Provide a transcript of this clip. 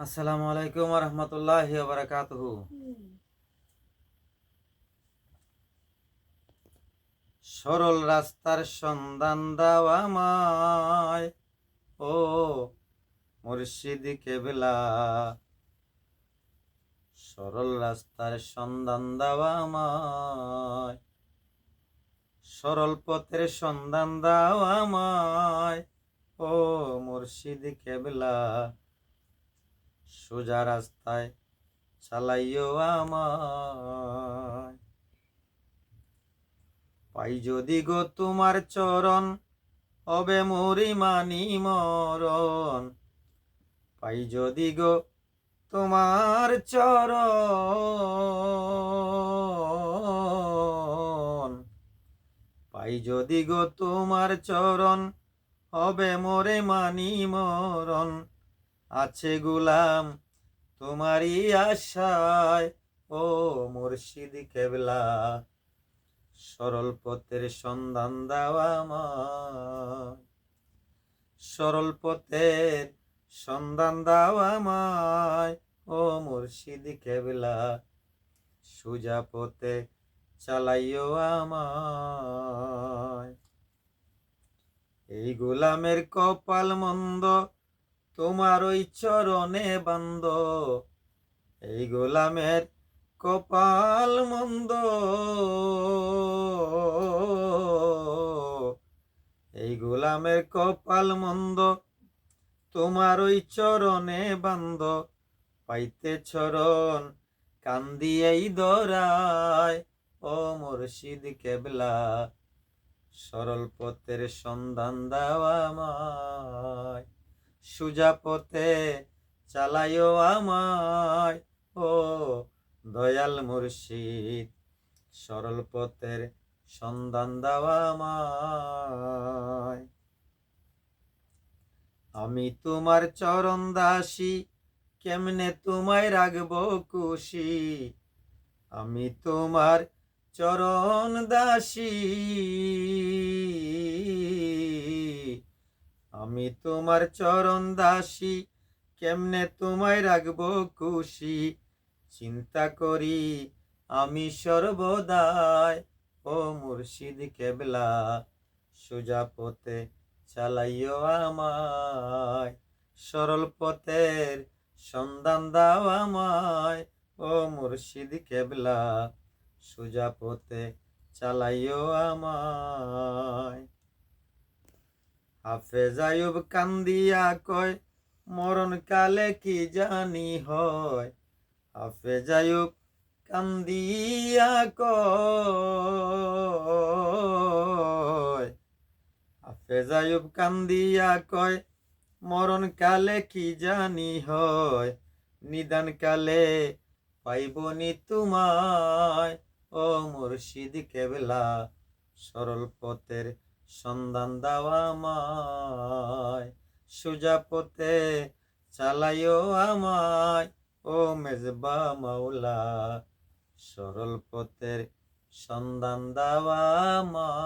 আসসালামু আলাইকুম ওয়া রাহমাতুল্লাহি ওয়া বারাকাতুহু। সরল রাস্তার সন্ধান দাও আমায়, ও মুর্শিদ কেবলা। সরল রাস্তার সন্ধান দাও আমায়, সরল পথের সন্ধান দাও আমায়, ও মুর্শিদ কেবলা। সোজা রাস্তায় চালাইও আমায়। পাই যদি গো তোমার চরণ, হবে মোরি মানি মরণ। পাই যদি গো তোমার চরণ, পাই যদি গো তোমার চরণ, হবে মোরে মানি মরণ। আছে গুলাম তোমারই আশায়, ও মুর্শিদ কেবলা। সরল পথের সন্ধান দাও আমায়, সরল পথের সন্ধান দাও আমায়, ও মুর্শিদ কেবলা। সোজা পথে চালাইও আমায়। এই গোলামের কপাল মন্দ, তোমার ওই চরণে বান্দ। এই গোলামের কপাল মন্দ, এই গোলামের কপাল মন্দ, তোমার ওই চরণে বান্দ। পাইতে চরণ কান্দিয়েই দরায়, ও মুর্শিদ কেবলা। সরল পথের সন্ধান দাও আমায়, সোজা পথে চালাইও আমায়, ও দয়াল মুর্শিদ। সরল পথের সন্ধান দাও আমায়। আমি তোমার চরণ দাসী, কেমনে তোমায় রাখবো খুশি। আমি তোমার চরণ দাসী, আমি তোমার চরণ দাসী, কেমনে তোমায় রাখবো খুশি। চিন্তা করি আমি সর্বদাই, ও মুর্শিদ কেবলা। সোজা পথে চালাইও আমায়, সরল পথের সন্ধান দাও আমায়, ও মুর্শিদ কেবলা। সোজা পথে চালাইও আমায়। হাফেজ আয়ুব কান্দিয়া কয়, মরণ কালে কি জানি হয়। হাফেজ আয়ুব কান্দিয়া কয়, হাফেজ আয়ুব কান্দিয়া কয়, মরণ কালে কি জানি হয়। নিদান কালে পাইবনি তোমায়, ও মুর্শিদ কেবলা। সরল পথের সন্ধান দাও আমায়, সোজা পথে চালাইও আমায়, ও মেজবা মাওলা। সরল পথের সন্ধান দাও আমায়।